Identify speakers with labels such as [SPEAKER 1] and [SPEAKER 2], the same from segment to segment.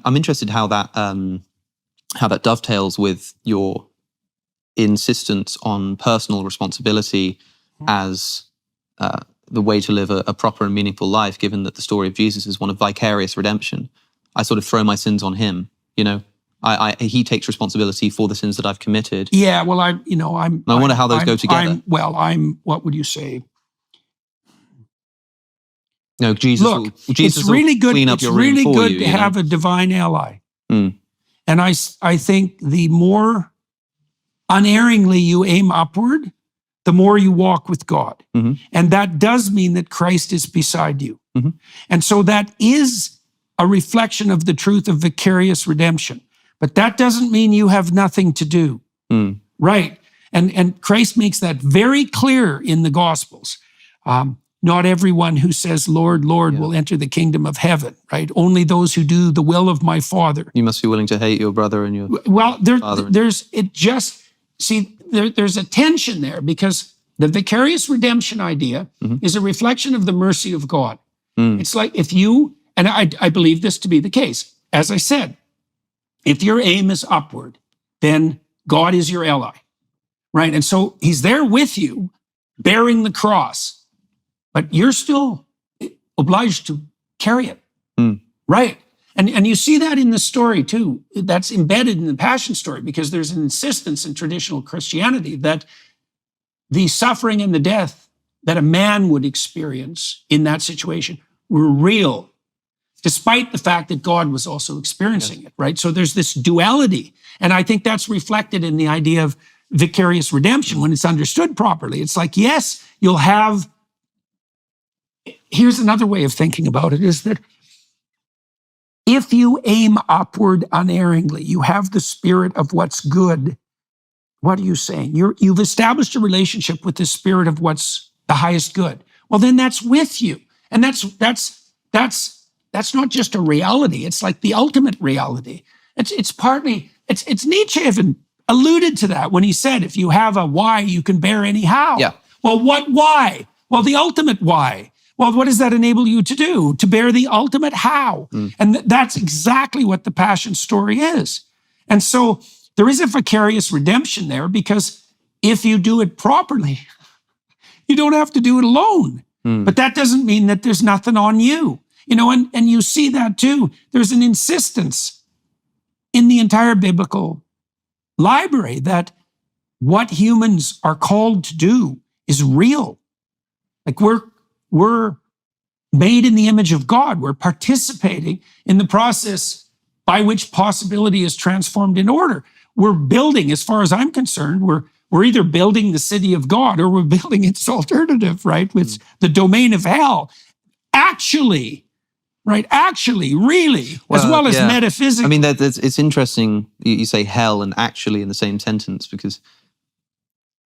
[SPEAKER 1] I'm interested how that dovetails with your insistence on personal responsibility as the way to live a proper and meaningful life, given that the story of Jesus is one of vicarious redemption. I sort of throw my sins on him, he takes responsibility for the sins that I've committed.
[SPEAKER 2] Yeah, well, I
[SPEAKER 1] wonder how those go together.
[SPEAKER 2] What would you say?
[SPEAKER 1] No, Jesus.
[SPEAKER 2] Look,
[SPEAKER 1] Jesus
[SPEAKER 2] it's really good.
[SPEAKER 1] Clean up
[SPEAKER 2] It's
[SPEAKER 1] your room
[SPEAKER 2] really
[SPEAKER 1] for
[SPEAKER 2] good
[SPEAKER 1] you,
[SPEAKER 2] to have a divine ally.
[SPEAKER 1] Mm.
[SPEAKER 2] And I think the more unerringly you aim upward, the more you walk with God.
[SPEAKER 1] Mm-hmm.
[SPEAKER 2] And that does mean that Christ is beside you.
[SPEAKER 1] Mm-hmm.
[SPEAKER 2] And so that is a reflection of the truth of vicarious redemption. But that doesn't mean you have nothing to do.
[SPEAKER 1] Mm.
[SPEAKER 2] Right. And Christ makes that very clear in the Gospels. Not everyone who says, Lord, Lord, will enter the kingdom of heaven, right? Only those who do the will of my Father.
[SPEAKER 1] You must be willing to hate your brother and your father.
[SPEAKER 2] There's a tension there, because the vicarious redemption idea is a reflection of the mercy of God.
[SPEAKER 1] Mm.
[SPEAKER 2] It's like if you, and I believe this to be the case, as I said, if your aim is upward, then God is your ally, right? And so he's there with you, bearing the cross, but you're still obliged to carry it, right? And you see that in the story too. That's embedded in the Passion story, because there's an insistence in traditional Christianity that the suffering and the death that a man would experience in that situation were real, despite the fact that God was also experiencing it, right? So there's this duality. And I think that's reflected in the idea of vicarious redemption when it's understood properly. It's like, yes, you'll have... Here's another way of thinking about it, is that if you aim upward unerringly, you have the spirit of what's good. What are you saying? You've established a relationship with the spirit of what's the highest good. Well, then that's with you. And that's not just a reality. It's like the ultimate reality. It's partly, it's Nietzsche even alluded to that when he said, if you have a why, you can bear any how.
[SPEAKER 1] Yeah.
[SPEAKER 2] Well, what why? Well, the ultimate why. Well, what does that enable you to do? To bear the ultimate how. And that's exactly what the Passion story is. And so there is a vicarious redemption there, because if you do it properly, you don't have to do it alone. But that doesn't mean that there's nothing on you. And you see that too. There's an insistence in the entire biblical library that what humans are called to do is real. Like we're made in the image of God. We're participating in the process by which possibility is transformed in order. We're building, as far as I'm concerned, we're either building the city of God or we're building its alternative, right? With the domain of hell. Actually, really, as well as metaphysically.
[SPEAKER 1] I mean, it's interesting you say hell and actually in the same sentence, because...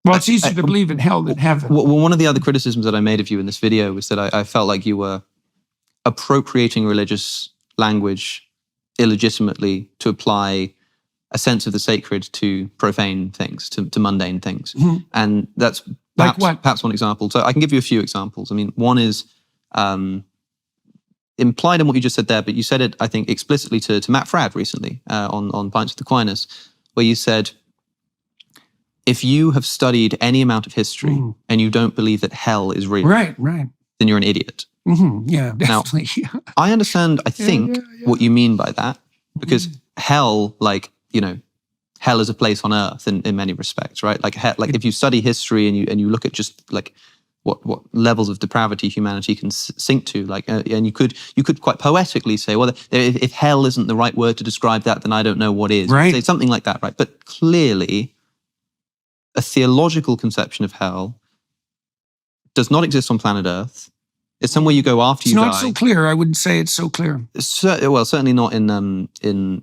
[SPEAKER 2] Well, it's easier to believe in hell than heaven.
[SPEAKER 1] Well, one of the other criticisms that I made of you in this video was that I felt like you were appropriating religious language illegitimately to apply a sense of the sacred to profane things, to mundane things. And that's perhaps one example. So I can give you a few examples. I mean, one is implied in what you just said there, but you said it, I think, explicitly to Matt Fradd recently on Pints with Aquinas, where you said, if you have studied any amount of history and you don't believe that hell is real,
[SPEAKER 2] right,
[SPEAKER 1] then you're an idiot.
[SPEAKER 2] Yeah, definitely.
[SPEAKER 1] Now, I understand, I think, what you mean by that, because hell, hell is a place on earth in many respects, right? Like if you study history and you look at just like what levels of depravity humanity can sink to, and you could quite poetically say, well, if hell isn't the right word to describe that, then I don't know what is.
[SPEAKER 2] Right.
[SPEAKER 1] Say something like that, right? But clearly, a theological conception of hell does not exist on planet Earth. It's somewhere you go after you die.
[SPEAKER 2] It's not so clear. I wouldn't say it's so clear.
[SPEAKER 1] Well, certainly not in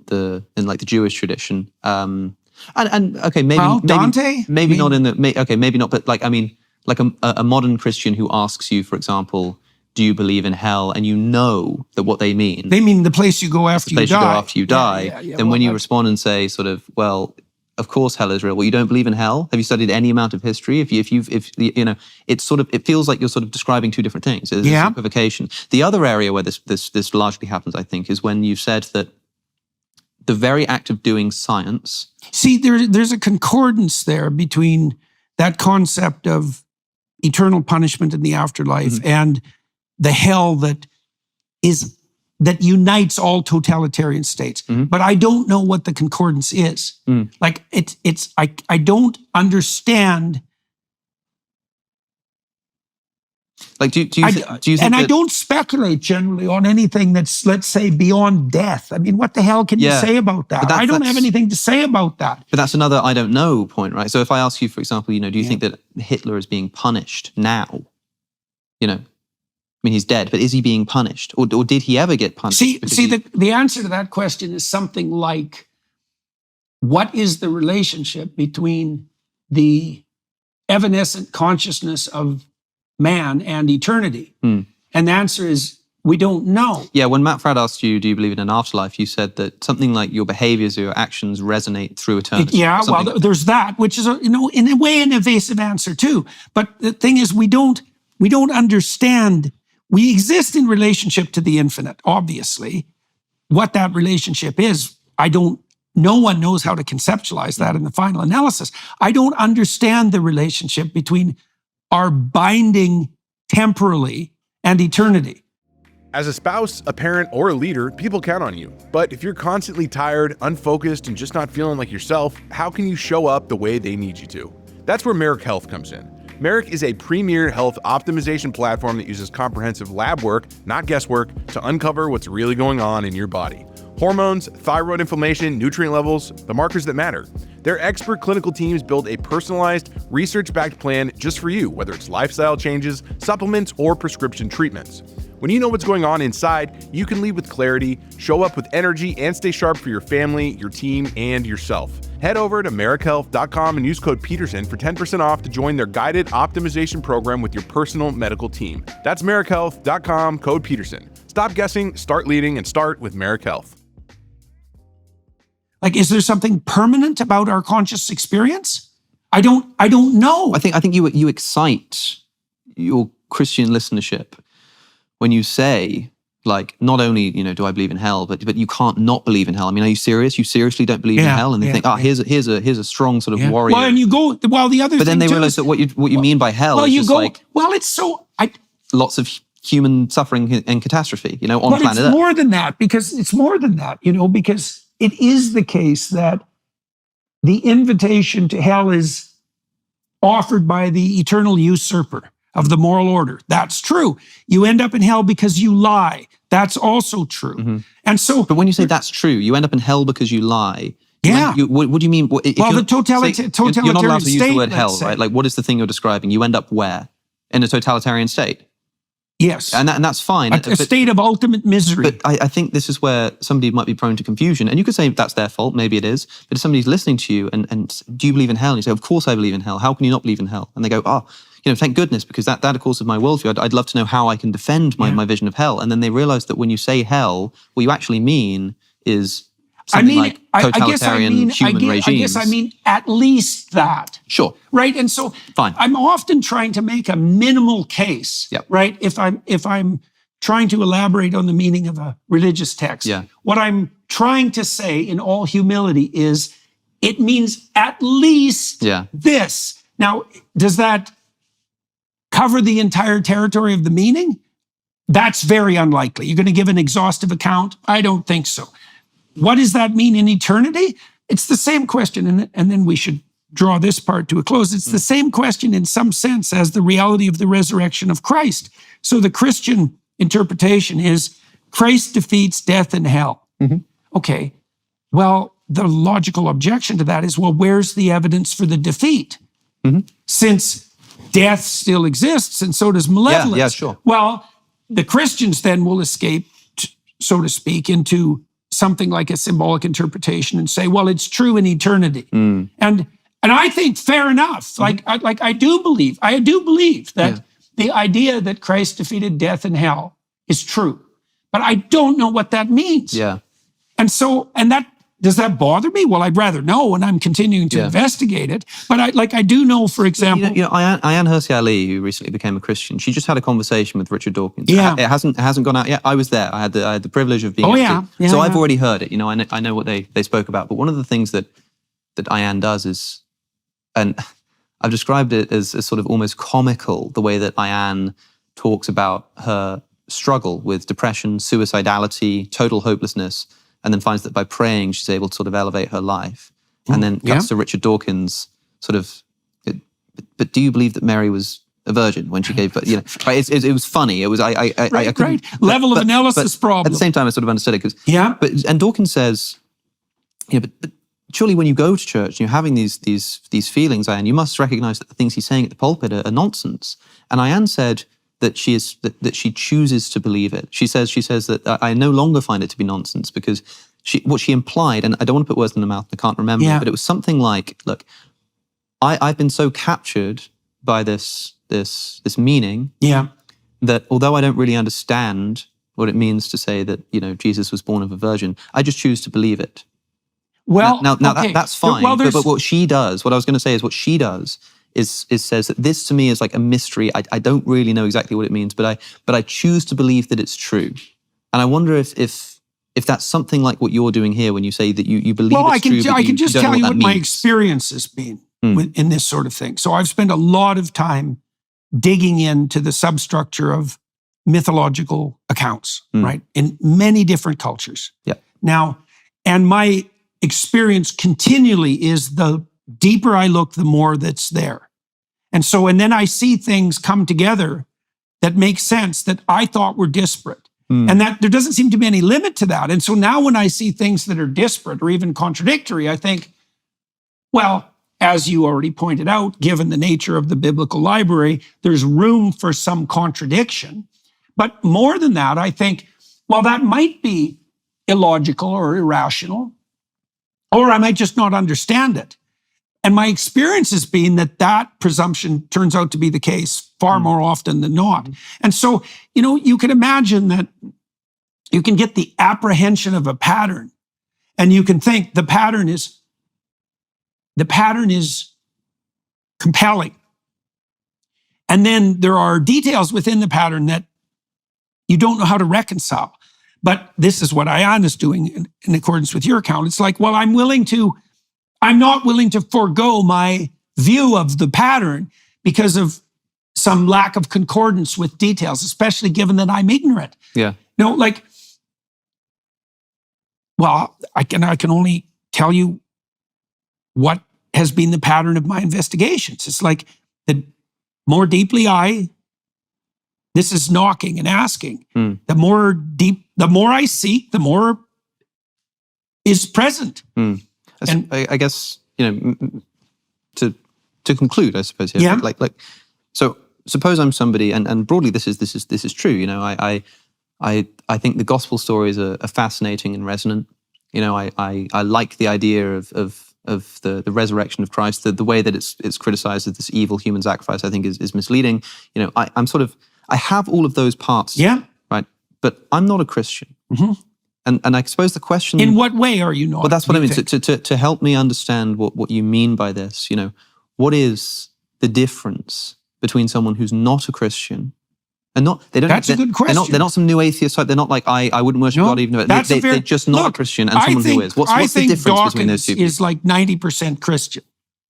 [SPEAKER 1] the Jewish tradition. And okay, maybe
[SPEAKER 2] Dante.
[SPEAKER 1] Maybe not in the. Okay, maybe not. But like a modern Christian who asks you, for example, do you believe in hell? And you know that what they mean.
[SPEAKER 2] They mean the place you go after you die.
[SPEAKER 1] The place you go after you die. Then when you respond and say sort of, well, of course hell is real. Well, you don't believe in hell? Have you studied any amount of history? If it feels like you're sort of describing two different things. There's a simplification. The other area where this largely happens, I think, is when you've said that the very act of doing science.
[SPEAKER 2] See, there's a concordance there between that concept of eternal punishment in the afterlife and the hell that unites all totalitarian states. But I don't know what the concordance is. Like I don't understand.
[SPEAKER 1] Like, do you think
[SPEAKER 2] and I don't speculate generally on anything that's, let's say, beyond death. I mean, what the hell can you say about that? I don't have anything to say about that.
[SPEAKER 1] But that's another I don't know point, right? So if I ask you, for example, do you think that Hitler is being punished now? I mean, he's dead, but is he being punished? Or did he ever get punished?
[SPEAKER 2] The answer to that question is something like, what is the relationship between the evanescent consciousness of man and eternity? And the answer is, we don't know. Yeah,
[SPEAKER 1] when Matt Fradd asked you, do you believe in an afterlife? You said that something like your behaviors or your actions resonate through eternity.
[SPEAKER 2] There's that, which is, in a way, an evasive answer too. But the thing is, we don't understand. We exist in relationship to the infinite, obviously. What that relationship is, no one knows how to conceptualize that in the final analysis. I don't understand the relationship between our binding temporally and eternity.
[SPEAKER 3] As a spouse, a parent, or a leader, people count on you. But if you're constantly tired, unfocused, and just not feeling like yourself, how can you show up the way they need you to? That's where Merrick Health comes in. Merrick is a premier health optimization platform that uses comprehensive lab work, not guesswork, to uncover what's really going on in your body. Hormones, thyroid inflammation, nutrient levels, the markers that matter. Their expert clinical teams build a personalized, research-backed plan just for you, whether it's lifestyle changes, supplements, or prescription treatments. When you know what's going on inside, you can lead with clarity, show up with energy, and stay sharp for your family, your team, and yourself. Head over to merrickhealth.com and use code Peterson for 10% off to join their guided optimization program with your personal medical team. That's merrickhealth.com, code Peterson. Stop guessing, start leading, and start with Merrick Health.
[SPEAKER 2] Like, is there something permanent about our conscious experience? I don't know.
[SPEAKER 1] I think you excite your Christian listenership when you say, like, not only, do I believe in hell, but you can't not believe in hell. I mean, are you serious? You seriously don't believe in hell? And they think, here's a strong sort of warrior.
[SPEAKER 2] Well, and you go, the other
[SPEAKER 1] but then they realize that what you mean by hell is just lots of human suffering and catastrophe, on planet Earth.
[SPEAKER 2] But it's more than that, because because it is the case that the invitation to hell is offered by the eternal usurper of the moral order. That's true. You end up in hell because you lie. That's also true. And so,
[SPEAKER 1] but when you say that's true, you end up in hell because you lie.
[SPEAKER 2] Yeah.
[SPEAKER 1] What do you mean?
[SPEAKER 2] The totalitarian state,
[SPEAKER 1] you're not allowed to use the word hell, right? Like, what is the thing you're describing? You end up where? In a totalitarian state.
[SPEAKER 2] Yes.
[SPEAKER 1] And that's fine.
[SPEAKER 2] A state of ultimate misery.
[SPEAKER 1] But I think this is where somebody might be prone to confusion. And you could say that's their fault, maybe it is. But if somebody's listening to you and do you believe in hell? And you say, of course I believe in hell. How can you not believe in hell? And they go, thank goodness, because that of course is my worldview. I'd love to know how I can defend my vision of hell. And then they realize that when you say hell, what you actually mean is something like totalitarian human regimes.
[SPEAKER 2] I guess I mean at least that.
[SPEAKER 1] Sure.
[SPEAKER 2] Right? And so
[SPEAKER 1] fine.
[SPEAKER 2] I'm often trying to make a minimal case, right? If I'm trying to elaborate on the meaning of a religious text. What I'm trying to say in all humility is it means at least this. Now, does that cover the entire territory of the meaning? That's very unlikely. You're going to give an exhaustive account? I don't think so. What does that mean in eternity? It's the same question, and then we should draw this part to a close. It's the same question in some sense as the reality of the resurrection of Christ. So the Christian interpretation is Christ defeats death and hell. Okay, well, the logical objection to that is, well, where's the evidence for the defeat? Since death still exists, and so does malevolence.
[SPEAKER 1] Yeah, sure.
[SPEAKER 2] Well, the Christians then will escape, so to speak, into something like a symbolic interpretation and say, well, it's true in eternity. And I think fair enough. I do believe that the idea that Christ defeated death and hell is true. But I don't know what that means.
[SPEAKER 1] Yeah.
[SPEAKER 2] And so, and that does that bother me? Well, I'd rather know, and I'm continuing to investigate it. But I do know, for example,
[SPEAKER 1] Ayaan Hirsi Ali, who recently became a Christian, she just had a conversation with Richard Dawkins.
[SPEAKER 2] Yeah.
[SPEAKER 1] It hasn't gone out yet. I was there. I had the privilege of being. So I've already heard it. I know what they spoke about. But one of the things that Ayaan does is, and I've described it as sort of almost comical, the way that Ayaan talks about her struggle with depression, suicidality, total hopelessness, and then finds that by praying, she's able to sort of elevate her life. And then cuts to Richard Dawkins, sort of, but do you believe that Mary was a virgin when she gave birth? It was funny. It was, I couldn't,
[SPEAKER 2] level of analysis problem.
[SPEAKER 1] At the same time, I sort of understood it because, and Dawkins says, but surely when you go to church and you're having these feelings, Ayaan, you must recognize that the things he's saying at the pulpit are nonsense. And Ayaan said that she chooses to believe it. She says that I no longer find it to be nonsense because what she implied, and I don't want to put words in her mouth, I can't remember, but it was something like, look, I've been so captured by this meaning that although I don't really understand what it means to say that, Jesus was born of a virgin, I just choose to believe it.
[SPEAKER 2] Well,
[SPEAKER 1] that's fine. But what she does, what I was going to say is what she does is says that this to me is like a mystery. I don't really know exactly what it means, but I choose to believe that it's true. And I wonder if that's something like what you're doing here when you say that you believe it's true.
[SPEAKER 2] Well, I can just tell you what my experience has been in this sort of thing. So I've spent a lot of time digging into the substructure of mythological accounts, right? In many different cultures.
[SPEAKER 1] Yeah.
[SPEAKER 2] Now, and my experience continually is the deeper I look, the more that's there. And then I see things come together that make sense that I thought were disparate. And that there doesn't seem to be any limit to that. And so now when I see things that are disparate or even contradictory, I think, well, as you already pointed out, given the nature of the biblical library, there's room for some contradiction. But more than that, I think, well, that might be illogical or irrational, or I might just not understand it. And my experience has been that presumption turns out to be the case far more often than not. And so, you can imagine that you can get the apprehension of a pattern, and you can think the pattern is compelling. And then there are details within the pattern that you don't know how to reconcile. But this is what Ayaan is doing in accordance with your account. It's like, well, I'm not willing to forego my view of the pattern because of some lack of concordance with details, especially given that I'm ignorant.
[SPEAKER 1] Yeah.
[SPEAKER 2] I can only tell you what has been the pattern of my investigations. It's like the more deeply this is knocking and asking, the more I seek, the more is present.
[SPEAKER 1] And I guess, to conclude, I suppose here, so suppose I'm somebody, and broadly this is true. I think the gospel stories are fascinating and resonant. I like the idea of the resurrection of Christ. The way that it's criticized as this evil human sacrifice, I think is misleading. I have all of those parts.
[SPEAKER 2] Yeah.
[SPEAKER 1] Right. But I'm not a Christian. And I suppose the question...
[SPEAKER 2] In what way are you not?
[SPEAKER 1] Well, that's what I mean. To help me understand what you mean by this, what is the difference between someone who's not a Christian and
[SPEAKER 2] That's a good question.
[SPEAKER 1] They're not some new atheist type. They're not like, I wouldn't worship God even though they're just not a Christian, and someone who is. What's the difference between those two people?
[SPEAKER 2] Is like 90% Christian.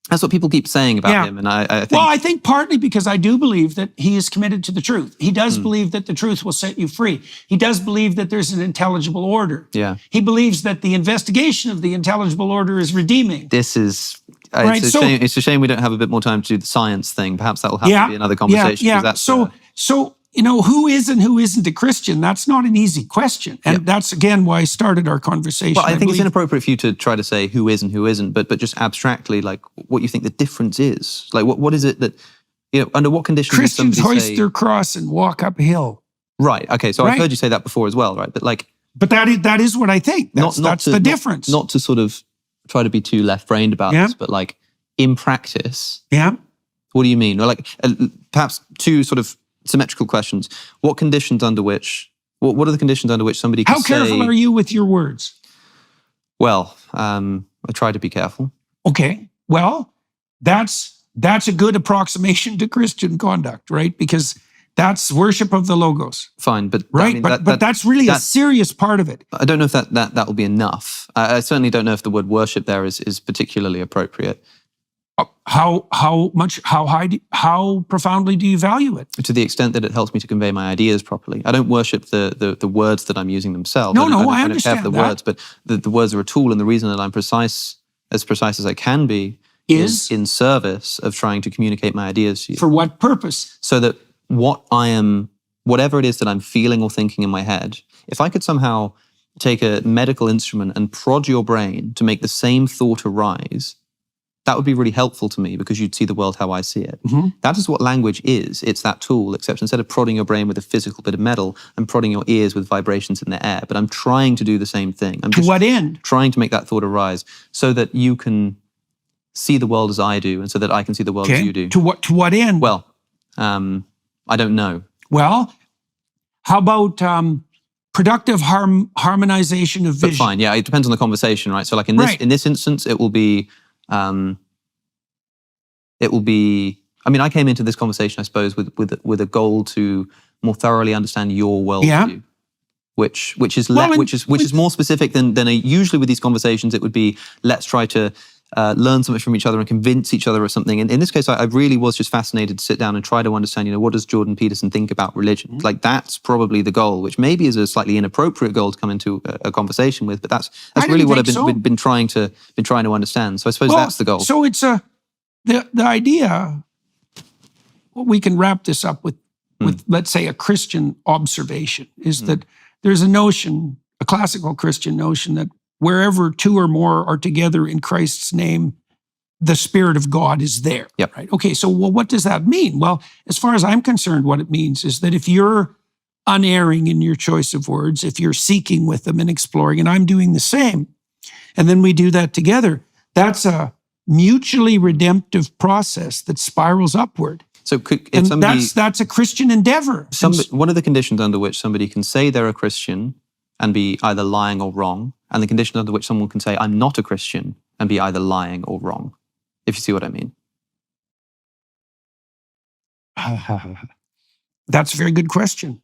[SPEAKER 1] That's what people keep saying about him. And I think...
[SPEAKER 2] Well, I think partly because I do believe that he is committed to the truth. He does believe that the truth will set you free. He does believe that there's an intelligible order.
[SPEAKER 1] Yeah.
[SPEAKER 2] He believes that the investigation of the intelligible order is redeeming.
[SPEAKER 1] This is... It's a shame we don't have a bit more time to do the science thing. Perhaps that'll have to be another conversation.
[SPEAKER 2] Yeah. So who is and who isn't a Christian? That's not an easy question. And that's, again, why I started our conversation.
[SPEAKER 1] Well, I think it's inappropriate for you to try to say who is and who isn't, but just abstractly, like, what you think the difference is. Like, what is it that, under what conditions
[SPEAKER 2] Christians hoist their cross and walk uphill.
[SPEAKER 1] Right. Okay. So I've heard you say that before as well, right?
[SPEAKER 2] But that is what I think. That's the difference.
[SPEAKER 1] Not to sort of try to be too left-brained about this, but like in practice, what do you mean? Or perhaps two sort of symmetrical questions. What are the conditions under which somebody can say...
[SPEAKER 2] How careful are you with your words?
[SPEAKER 1] Well, I try to be careful.
[SPEAKER 2] Okay, well, that's a good approximation to Christian conduct, right? Because that's worship of the Logos.
[SPEAKER 1] Fine, but
[SPEAKER 2] right,
[SPEAKER 1] I mean,
[SPEAKER 2] but that's really a serious part of it.
[SPEAKER 1] I don't know if that will be enough. I certainly don't know if the word worship there is particularly appropriate.
[SPEAKER 2] How profoundly do you value it?
[SPEAKER 1] To the extent that it helps me to convey my ideas properly. I don't worship the words that I'm using themselves.
[SPEAKER 2] No,
[SPEAKER 1] I
[SPEAKER 2] understand
[SPEAKER 1] don't care for the words, but the words are a tool, and the reason that I'm as precise as I can be is in service of trying to communicate my ideas to you.
[SPEAKER 2] For what purpose?
[SPEAKER 1] So that whatever it is that I'm feeling or thinking in my head, if I could somehow take a medical instrument and prod your brain to make the same thought arise, that would be really helpful to me because you'd see the world how I see it.
[SPEAKER 2] Mm-hmm.
[SPEAKER 1] That is what language is. It's that tool, except instead of prodding your brain with a physical bit of metal, I'm prodding your ears with vibrations in the air. But I'm trying to do the same thing. I'm
[SPEAKER 2] to what end?
[SPEAKER 1] Trying to make that thought arise so that you can see the world as I do and so that I can see the world as you do.
[SPEAKER 2] To what end?
[SPEAKER 1] Well, I don't know.
[SPEAKER 2] Well, how about productive harmonization of vision?
[SPEAKER 1] But fine, yeah, it depends on the conversation, right? So like in this instance, it will be, I mean, I came into this conversation, I suppose, with a goal to more thoroughly understand your worldview, which is more specific than usually with these conversations. It would be, let's try to learn something from each other and convince each other of something. And in this case, I really was just fascinated to sit down and try to understand, what does Jordan Peterson think about religion? Mm-hmm. Like that's probably the goal, which maybe is a slightly inappropriate goal to come into a conversation with, but that's really what I've been trying to understand. So I suppose that's the goal.
[SPEAKER 2] So it's the idea. We can wrap this up with let's say a Christian observation is that there's a notion, a classical Christian notion that wherever two or more are together in Christ's name, the Spirit of God is there.
[SPEAKER 1] Yep.
[SPEAKER 2] Right? Okay, so what does that mean? Well, as far as I'm concerned, what it means is that if you're unerring in your choice of words, if you're seeking with them and exploring, and I'm doing the same, and then we do that together, that's a mutually redemptive process that spirals upward.
[SPEAKER 1] So
[SPEAKER 2] that's a Christian endeavor.
[SPEAKER 1] One of the conditions under which somebody can say they're a Christian and be either lying or wrong, and the condition under which someone can say, I'm not a Christian, and be either lying or wrong, if you see what I mean.
[SPEAKER 2] That's a very good question.